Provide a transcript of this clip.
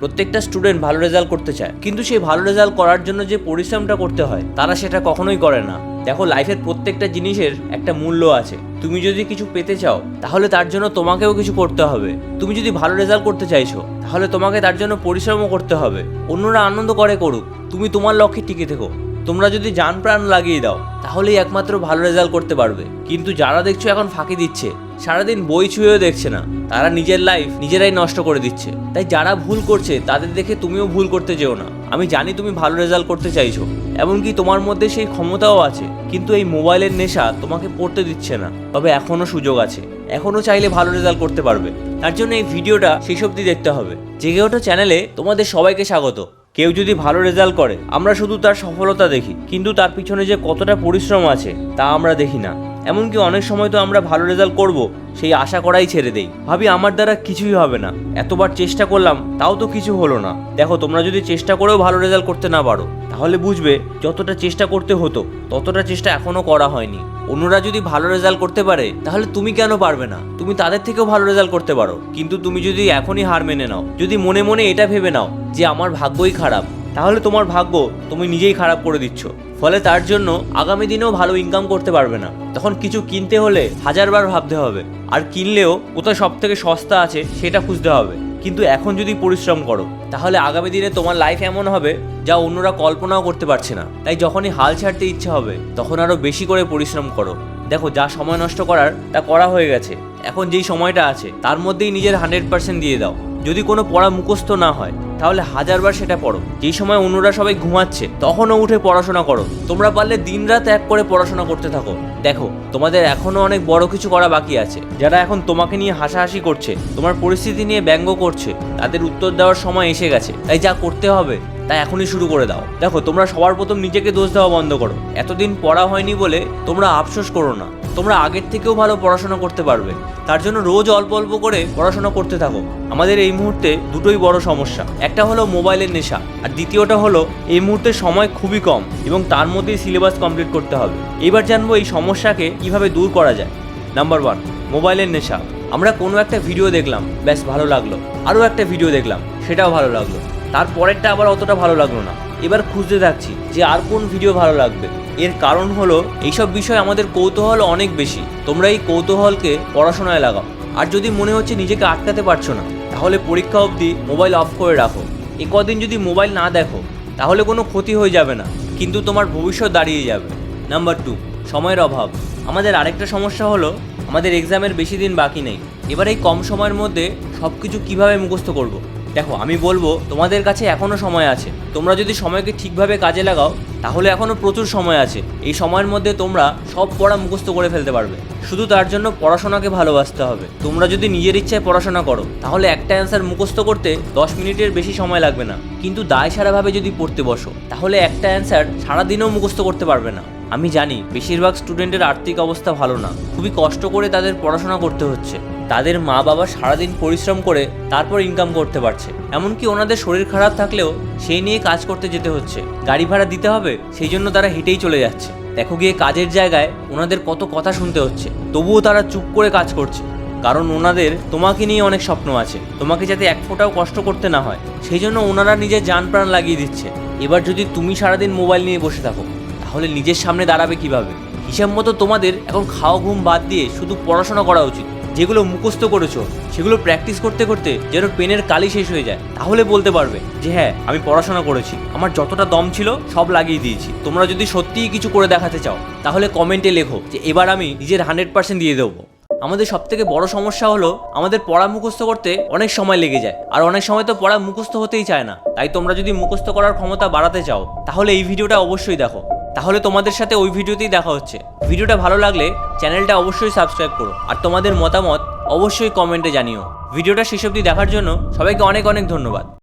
প্রত্যেকটা স্টুডেন্ট ভালো রেজাল্ট করতে চায়, কিন্তু সেই ভালো রেজাল্ট করার জন্য যে পরিশ্রমটা করতে হয় তারা সেটা কখনোই করে না। দেখো, লাইফের প্রত্যেকটা জিনিসের একটা মূল্য আছে। তুমি যদি কিছু পেতে চাও তাহলে তার জন্য তোমাকেও কিছু করতে হবে। তুমি যদি ভালো রেজাল্ট করতে চাইছো তাহলে তোমাকে তার জন্য পরিশ্রমও করতে হবে। অন্যরা আনন্দ করে করুক, তুমি তোমার লক্ষ্যে টিকে থেকো। তোমরা যদি জান প্রাণ লাগিয়ে দাও তাহলেই একমাত্র ভালো রেজাল্ট করতে পারবে। কিন্তু যারা দেখছো এখন ফাঁকি দিচ্ছে, সারাদিন বই ছুঁয়েও দেখছে না, তারা নিজের লাইফ নিজেরাই নষ্ট করে দিচ্ছে। তাই যারা ভুল করছে তাদের দেখে তুমিও ভুল করতে যেও না। আমি জানি তুমি ভালো রেজাল্ট করতে চাইছো, এমনকি তোমার মধ্যে সেই ক্ষমতাও আছে, কিন্তু এই মোবাইলের নেশা তোমাকে পড়তে দিচ্ছে না। তবে এখনো সুযোগ আছে, এখনো চাইলে ভালো রেজাল্ট করতে পারবে। তার জন্য এই ভিডিওটা শেষ অবধি দেখতে হবে। জেগে ওঠো চ্যানেলে তোমাদের সবাইকে স্বাগত। কেউ যদি ভালো রেজাল্ট করে আমরা শুধু তার সফলতা দেখি, কিন্তু তার পিছনে যে কতটা পরিশ্রম আছে তা আমরা দেখি না। এমনকি অনেক সময় তো আমরা ভালো রেজাল্ট করব সেই আশা করাই ছেড়ে দেই, ভাবি আমার দ্বারা কিছুই হবে না, এতবার চেষ্টা করলাম তাও তো কিছু হলো না। দেখো, তোমরা যদি চেষ্টা করেও ভালো রেজাল্ট করতে না পারো তাহলে বুঝবে যতটা চেষ্টা করতে হতো ততটা চেষ্টা এখনো করা হয়নি। অন্যরা যদি ভালো রেজাল্ট করতে পারে তাহলে তুমি কেন পারবে না? তুমি তাদের থেকেও ভালো রেজাল্ট করতে পারো। কিন্তু তুমি যদি এখনই হার মেনে নাও, যদি মনে মনে এটা ভেবে নাও যে আমার ভাগ্যই খারাপ, তাহলে তোমার ভাগ্য তুমি নিজেই খারাপ করে দিচ্ছ। ফলে তার জন্য আগামী দিনেও ভালো ইনকাম করতে পারবে না। তখন কিছু কিনতে হলে হাজারবার ভাবতে হবে, আর কিনলেও কোথায় সব থেকে সস্তা আছে সেটা খুঁজতে হবে। কিন্তু এখন যদি পরিশ্রম করো তাহলে আগামী দিনে তোমার লাইফ এমন হবে যা অন্যরা কল্পনাও করতে পারছে না। তাই যখনই হাল ছাড়তে ইচ্ছা হবে তখন আরও বেশি করে পরিশ্রম করো। দেখো, যা সময় নষ্ট করার তা করা হয়ে গেছে। এখন যেই সময়টা আছে তার মধ্যেই নিজের 100% দিয়ে দাও। যদি কোনো পড়া মুখস্থ না হয় তাহলে হাজারবার সেটা পড়ো। যেই সময় অন্যরা সবাই ঘুমাচ্ছে তখনও উঠে পড়াশোনা করো। তোমরা পারলে দিনরাত এক করে পড়াশোনা করতে থাকো। দেখো, তোমাদের এখনো অনেক বড় কিছু করা বাকি আছে। যারা এখন তোমাকে নিয়ে হাসাহাসি করছে, তোমার পরিস্থিতি নিয়ে ব্যঙ্গ করছে, তাদের উত্তর দেওয়ার সময় এসে গেছে। তাই যা করতে হবে তা এখনই শুরু করে দাও। দেখো, তোমরা সবার প্রথম নিজেকে দোষ দেওয়া বন্ধ করো। এতদিন পড়া হয়নি বলে তোমরা আফসোস করো না, তোমরা আগের থেকেও ভালো পড়াশোনা করতে পারবে। তার জন্য রোজ অল্প অল্প করে পড়াশোনা করতে থাকো। আমাদের এই মুহূর্তে দুটোই বড় সমস্যা, একটা হলো মোবাইলের নেশা, আর দ্বিতীয়টা হলো এই মুহূর্তে সময় খুবই কম এবং তার মধ্যেই সিলেবাস কমপ্লিট করতে হবে। এবার জানবো এই সমস্যাকে কিভাবে দূর করা যায়। নাম্বার 1, মোবাইলের নেশা। আমরা কোনো একটা ভিডিও দেখলাম, ব্যাস ভালো লাগলো, আরও একটা ভিডিও দেখলাম, সেটাও ভালো লাগলো, তারপরেরটা আবার অতটা ভালো লাগলো না। এবার খুঁজতে থাকছি যে আর কোন ভিডিও ভালো লাগবে। এর কারণ হলো এইসব বিষয়ে আমাদের কৌতূহল অনেক বেশি। তোমরা এই কৌতূহলকে পড়াশোনায় লাগাও। আর যদি মনে হচ্ছে নিজেকে আটকাতে পারছো না তাহলে পরীক্ষা অবধি মোবাইল অফ করে রাখো। এ কদিন যদি মোবাইল না দেখো তাহলে কোনো ক্ষতি হয়ে যাবে না, কিন্তু তোমার ভবিষ্যৎ দাঁড়িয়ে যাবে। নাম্বার 2, সময়ের অভাব। আমাদের আরেকটা সমস্যা হলো আমাদের এক্সামের বেশি দিন বাকি নেই। এবার এই কম সময়ের মধ্যে সব কিছু কীভাবে মুখস্থ করব? দেখো, আমি বলবো তোমাদের কাছে এখনও সময় আছে। তোমরা যদি সময়কে ঠিকভাবে কাজে লাগাও তাহলে এখনও প্রচুর সময় আছে। এই সময়ের মধ্যে তোমরা সব পড়া মুখস্থ করে ফেলতে পারবে। শুধু তার জন্য পড়াশোনাকে ভালোবাসতে হবে। তোমরা যদি নিজের ইচ্ছায় পড়াশোনা করো তাহলে একটা অ্যান্সার মুখস্থ করতে 10 মিনিটের বেশি সময় লাগবে না। কিন্তু দায় সারাভাবে যদি পড়তে বসো তাহলে একটা অ্যান্সার সারাদিনও মুখস্থ করতে পারবে না। আমি জানি বেশিরভাগ স্টুডেন্টের আর্থিক অবস্থা ভালো না, খুবই কষ্ট করে তাদের পড়াশোনা করতে হচ্ছে। তাদের মা বাবা সারাদিন পরিশ্রম করে তারপর ইনকাম করতে পারছে। এমনকি ওনাদের শরীর খারাপ থাকলেও সেই নিয়ে কাজ করতে যেতে হচ্ছে। গাড়ি ভাড়া দিতে হবে, সেই জন্য তারা হেঁটেই চলে যাচ্ছে। দেখো গিয়ে কাজের জায়গায় ওনাদের কত কথা শুনতে হচ্ছে, তবুও তারা চুপ করে কাজ করছে। কারণ ওনাদের তোমাকে নিয়ে অনেক স্বপ্ন আছে, তোমাকে যাতে এক ফোঁটাও কষ্ট করতে না হয়, সেই জন্য ওনারা নিজের জান প্রাণ লাগিয়ে দিচ্ছে। এবার যদি তুমি সারাদিন মোবাইল নিয়ে বসে থাকো তাহলে নিজের সামনে দাঁড়াবে কিভাবে? হিসাব মতো তোমাদের এখন খাওয়া ঘুম বাদ দিয়ে শুধু পড়াশোনা করা উচিত। যেগুলো মুখস্থ করেছো সেগুলো প্র্যাকটিস করতে করতে যেন পেনের কালি শেষ হয়ে যায়, তাহলে বলতে পারবে যে হ্যাঁ, আমি পড়াশোনা করেছি, আমার যতটা দম ছিল সব লাগিয়ে দিয়েছি। তোমরা যদি সত্যিই কিছু করে দেখাতে চাও তাহলে কমেন্টে লেখো যে এবার আমি নিজের 100% দিয়ে দেবো। আমাদের সবথেকে বড় সমস্যা হলো আমাদের পড়া মুখস্থ করতে অনেক সময় লেগে যায়, আর অনেক সময় তো পড়া মুখস্থ হতেই চায় না। তাই তোমরা যদি মুখস্থ করার ক্ষমতা বাড়াতে চাও তাহলে এই ভিডিওটা অবশ্যই দেখো। তাহলে তোমাদের সাথে ওই ভিডিওতেই দেখা হচ্ছে। ভিডিওটা ভালো লাগলে চ্যানেলটা অবশ্যই সাবস্ক্রাইব করো, আর তোমাদের মতামত অবশ্যই কমেন্টে জানিও। ভিডিওটা শেষ অবধি দেখার জন্য সবাইকে অনেক অনেক ধন্যবাদ।